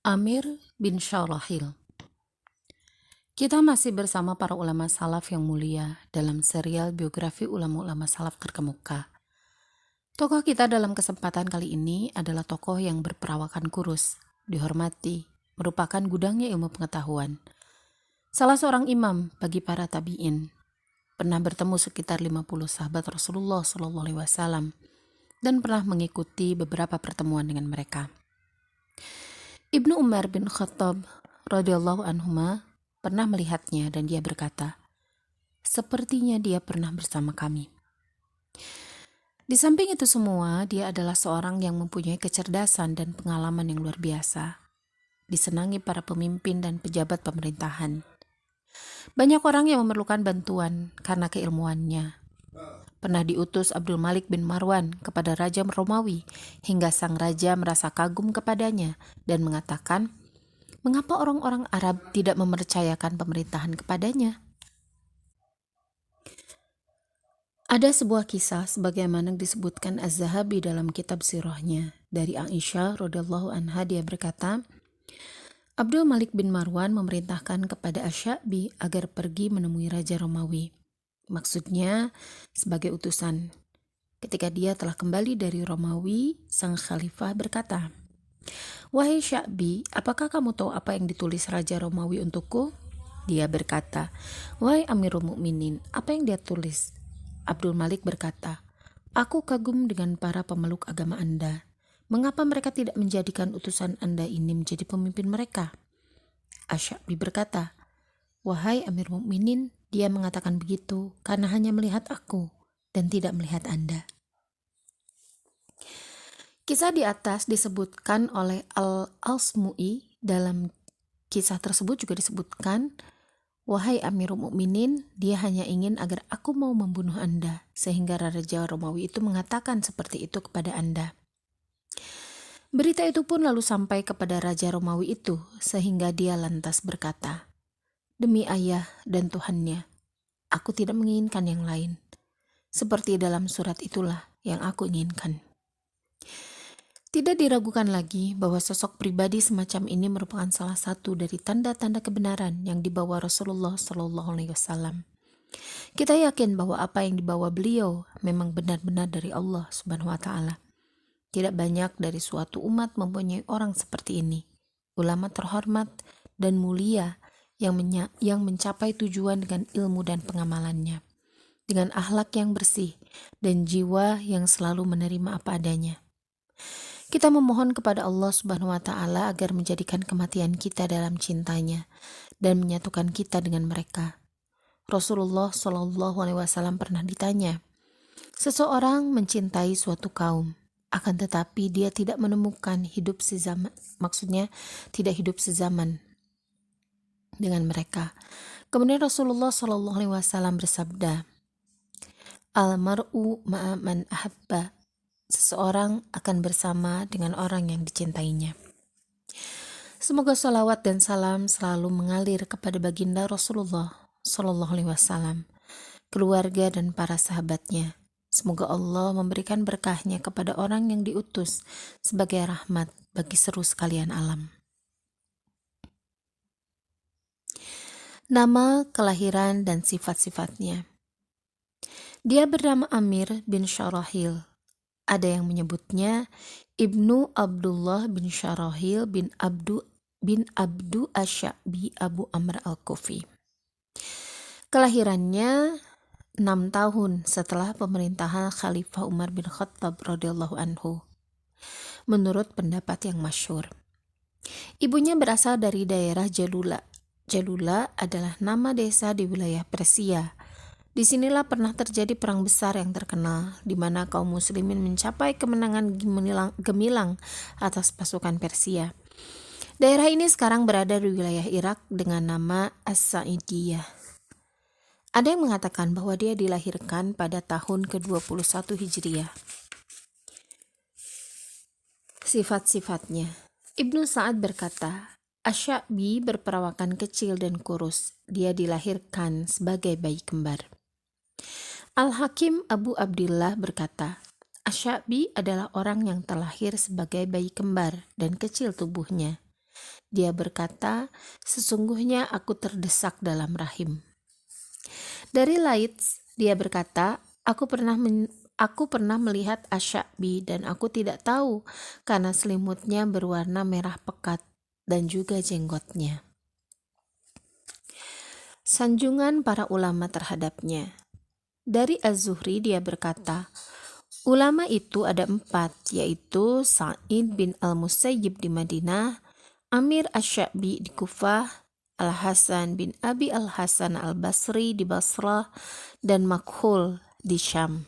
Amir bin Syarahil. Kita masih bersama para ulama salaf yang mulia dalam serial biografi ulama-ulama salaf terkemuka. Tokoh kita dalam kesempatan kali ini adalah tokoh yang berperawakan kurus, dihormati, merupakan gudangnya ilmu pengetahuan. Salah seorang imam bagi para tabi'in, pernah bertemu sekitar 50 sahabat Rasulullah SAW dan pernah mengikuti beberapa pertemuan dengan mereka. Ibnu Umar bin Khattab radhiyallahu anhuma pernah melihatnya dan dia berkata, "Sepertinya dia pernah bersama kami." Di samping itu semua, dia adalah seorang yang mempunyai kecerdasan dan pengalaman yang luar biasa. Disenangi para pemimpin dan pejabat pemerintahan. Banyak orang yang memerlukan bantuan karena keilmuannya. Pernah diutus Abdul Malik bin Marwan kepada Raja Romawi hingga sang raja merasa kagum kepadanya dan mengatakan, "Mengapa orang-orang Arab tidak mempercayakan pemerintahan kepadanya?" Ada sebuah kisah sebagaimana disebutkan Az-Zahabi dalam kitab sirahnya. Dari Aisyah radhiyallahu anha dia berkata, Abdul Malik bin Marwan memerintahkan kepada Asy-Sya'bi agar pergi menemui Raja Romawi. Maksudnya sebagai utusan. Ketika dia telah kembali dari Romawi, sang khalifah berkata, "Wahai Sya'bi, apakah kamu tahu apa yang ditulis Raja Romawi untukku?" Dia berkata, "Wahai Amirul Mukminin, apa yang dia tulis?" Abdul Malik berkata, "Aku kagum dengan para pemeluk agama Anda. Mengapa mereka tidak menjadikan utusan Anda ini menjadi pemimpin mereka?" Asy-Sya'bi berkata, "Wahai Amir Mukminin, dia mengatakan begitu karena hanya melihat aku dan tidak melihat Anda." Kisah di atas disebutkan oleh Al-Asmu'i. Dalam kisah tersebut juga disebutkan, "Wahai Amirul Mukminin, dia hanya ingin agar aku mau membunuh Anda, sehingga Raja Romawi itu mengatakan seperti itu kepada Anda." Berita itu pun lalu sampai kepada Raja Romawi itu, sehingga dia lantas berkata, "Demi ayah dan Tuhannya, aku tidak menginginkan yang lain. Seperti dalam surat itulah yang aku inginkan." Tidak diragukan lagi bahwa sosok pribadi semacam ini merupakan salah satu dari tanda-tanda kebenaran yang dibawa Rasulullah SAW. Kita yakin bahwa apa yang dibawa beliau memang benar-benar dari Allah Subhanahu wa Ta'ala. Tidak banyak dari suatu umat mempunyai orang seperti ini, ulama terhormat dan mulia yang mencapai tujuan dengan ilmu dan pengamalannya, dengan akhlak yang bersih dan jiwa yang selalu menerima apa adanya. Kita memohon kepada Allah Subhanahu wa Ta'ala agar menjadikan kematian kita dalam cintanya dan menyatukan kita dengan mereka. Rasulullah SAW pernah ditanya, seseorang mencintai suatu kaum, akan tetapi dia tidak menemukan hidup sezaman, maksudnya tidak hidup sezaman dengan mereka. Kemudian Rasulullah SAW bersabda, "Al-mar'u ma'a man ahabba." Seseorang akan bersama dengan orang yang dicintainya. Semoga salawat dan salam selalu mengalir kepada baginda Rasulullah SAW, keluarga dan para sahabatnya. Semoga Allah memberikan berkahnya kepada orang yang diutus sebagai rahmat bagi seluruh sekalian alam. Nama, kelahiran, dan sifat-sifatnya. Dia bernama Amir bin Syarahil. Ada yang menyebutnya Ibnu Abdullah bin Syarahil bin Abdu Asy-Sya'bi Abu Amr Al-Kufi. Kelahirannya 6 tahun setelah pemerintahan Khalifah Umar bin Khattab radhiyallahu anhu. Menurut pendapat yang masyhur, ibunya berasal dari daerah Jalula. Jalula adalah nama desa di wilayah Persia. Disinilah pernah terjadi perang besar yang terkenal, di mana kaum muslimin mencapai kemenangan gemilang atas pasukan Persia. Daerah ini sekarang berada di wilayah Irak dengan nama As-Sa'idiyah. Ada yang mengatakan bahwa dia dilahirkan pada tahun ke-21 Hijriah. Sifat-sifatnya. Ibnu Sa'ad berkata, Asy-Sya'bi berperawakan kecil dan kurus. Dia dilahirkan sebagai bayi kembar. Al-Hakim Abu Abdillah berkata, Asy-Sya'bi adalah orang yang terlahir sebagai bayi kembar dan kecil tubuhnya. Dia berkata, sesungguhnya aku terdesak dalam rahim. Dari Laits, dia berkata, aku pernah melihat Asy'abi dan aku tidak tahu karena selimutnya berwarna merah pekat dan juga jenggotnya. Sanjungan para ulama terhadapnya. Dari Az-Zuhri dia berkata, ulama itu ada 4, yaitu Sa'id bin Al-Musayyib di Madinah, Amir Asy-Sya'bi di Kufah, Al-Hasan bin Abi Al-Hasan Al-Basri di Basrah, dan Makhul di Syam.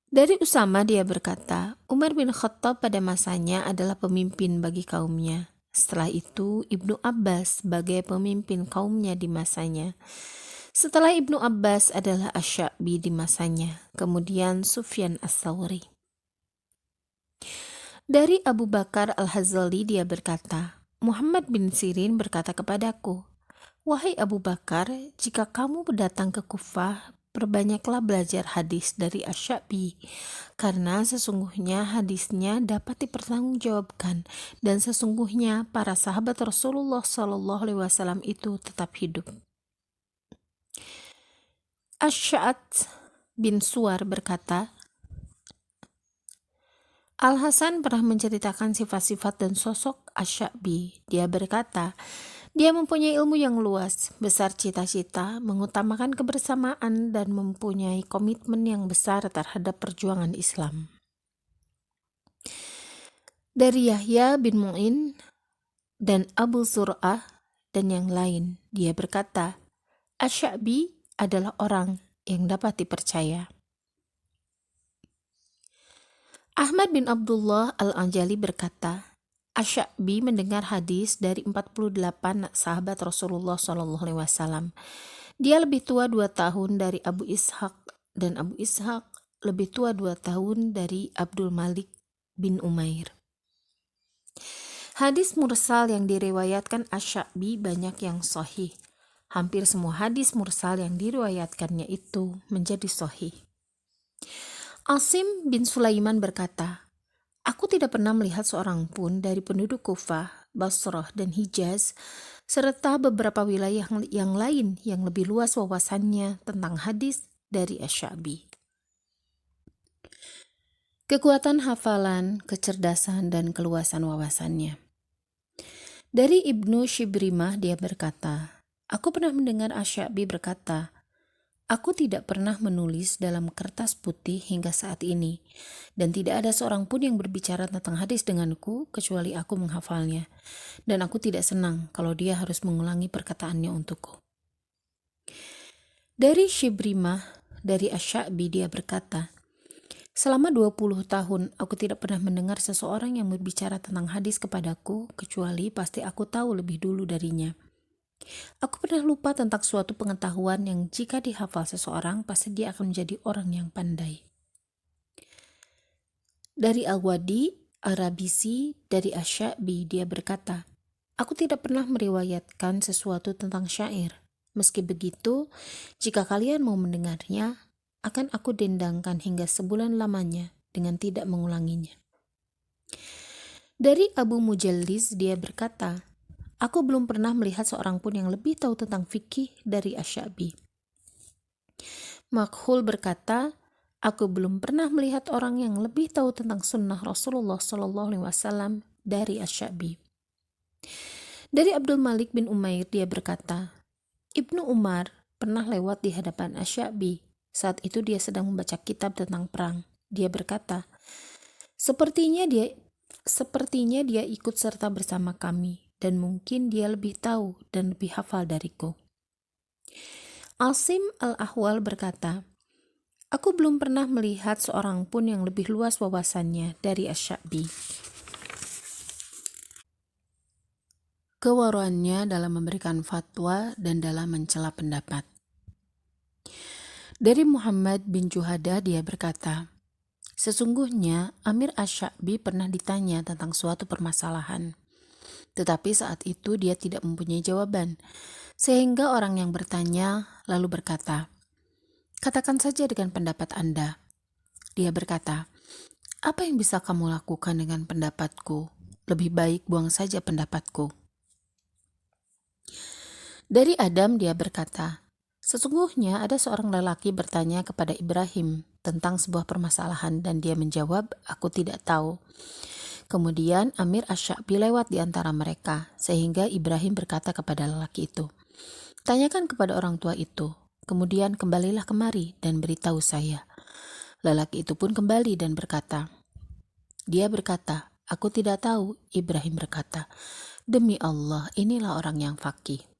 Dari Usama dia berkata, Umar bin Khattab pada masanya adalah pemimpin bagi kaumnya. Setelah itu Ibnu Abbas sebagai pemimpin kaumnya di masanya. Setelah Ibnu Abbas adalah Asy-Sya'bi di masanya, kemudian Sufyan Ats-Tsauri. Dari Abu Bakar Al-Hadzali dia berkata, Muhammad bin Sirin berkata kepadaku, wahai Abu Bakar, jika kamu datang ke Kufah, perbanyaklah belajar hadis dari Asy-Sya'bi, karena sesungguhnya hadisnya dapat dipertanggungjawabkan dan sesungguhnya para sahabat Rasulullah SAW itu tetap hidup. Asy'ath bin Suwar berkata, Al-Hasan pernah menceritakan sifat-sifat dan sosok Asy-Sya'bi. Dia berkata, dia mempunyai ilmu yang luas, besar cita-cita, mengutamakan kebersamaan, dan mempunyai komitmen yang besar terhadap perjuangan Islam. Dari Yahya bin Mu'in dan Abu Zur'ah dan yang lain, dia berkata, Asy-Sya'bi adalah orang yang dapat dipercaya. Ahmad bin Abdullah Al-Anjali berkata, Asy-Sya'bi mendengar hadis dari 48 sahabat Rasulullah SAW. Dia lebih tua 2 tahun dari Abu Ishaq dan Abu Ishaq lebih tua 2 tahun dari Abdul Malik bin Umair. Hadis mursal yang diriwayatkan Asy-Sya'bi banyak yang sahih. Hampir semua hadis mursal yang diriwayatkannya itu menjadi sahih. Asim bin Sulaiman berkata, aku tidak pernah melihat seorang pun dari penduduk Kufah, Basrah, dan Hijaz, serta beberapa wilayah yang lain yang lebih luas wawasannya tentang hadis dari Asy-Sya'bi. Kekuatan hafalan, kecerdasan, dan keluasan wawasannya. Dari Ibnu Shibrimah dia berkata, aku pernah mendengar Asy-Sya'bi berkata, aku tidak pernah menulis dalam kertas putih hingga saat ini, dan tidak ada seorang pun yang berbicara tentang hadis denganku kecuali aku menghafalnya, dan aku tidak senang kalau dia harus mengulangi perkataannya untukku. Dari Shibrimah, dari Asy-Sya'bi dia berkata, selama 20 tahun aku tidak pernah mendengar seseorang yang berbicara tentang hadis kepadaku kecuali pasti aku tahu lebih dulu darinya. Aku pernah lupa tentang suatu pengetahuan yang jika dihafal seseorang, pasti dia akan menjadi orang yang pandai. Dari Al-Wadi, Arabisi, dari Asy-Sya'bi, dia berkata, aku tidak pernah meriwayatkan sesuatu tentang syair. Meski begitu, jika kalian mau mendengarnya, akan aku dendangkan hingga sebulan lamanya dengan tidak mengulanginya. Dari Abu Mujallis, dia berkata, aku belum pernah melihat seorang pun yang lebih tahu tentang fikih dari Asy-Sya'bi. Makhul berkata, aku belum pernah melihat orang yang lebih tahu tentang sunnah Rasulullah SAW dari Asy-Sya'bi. Dari Abdul Malik bin Umair dia berkata, Ibnu Umar pernah lewat di hadapan Asy-Sya'bi. Saat itu dia sedang membaca kitab tentang perang. Dia berkata, sepertinya dia ikut serta bersama kami, dan mungkin dia lebih tahu dan lebih hafal dariku. Asim Al-Ahwal berkata, aku belum pernah melihat seorang pun yang lebih luas wawasannya dari Asy-Sya'bi. Kewaraannya dalam memberikan fatwa dan dalam mencela pendapat. Dari Muhammad bin Juhadah dia berkata, sesungguhnya Amir Asy-Sya'bi pernah ditanya tentang suatu permasalahan. Tetapi saat itu dia tidak mempunyai jawaban, sehingga orang yang bertanya lalu berkata, katakan saja dengan pendapat Anda. Dia berkata, apa yang bisa kamu lakukan dengan pendapatku? Lebih baik buang saja pendapatku. Dari Adam dia berkata, sesungguhnya ada seorang lelaki bertanya kepada Ibrahim tentang sebuah permasalahan dan dia menjawab, aku tidak tahu. Kemudian Amir Asy-Sya'bi lewat di antara mereka, sehingga Ibrahim berkata kepada lelaki itu, tanyakan kepada orang tua itu, kemudian kembalilah kemari dan beritahu saya. Lelaki itu pun kembali dan berkata, dia berkata, aku tidak tahu. Ibrahim berkata, demi Allah, inilah orang yang faqih.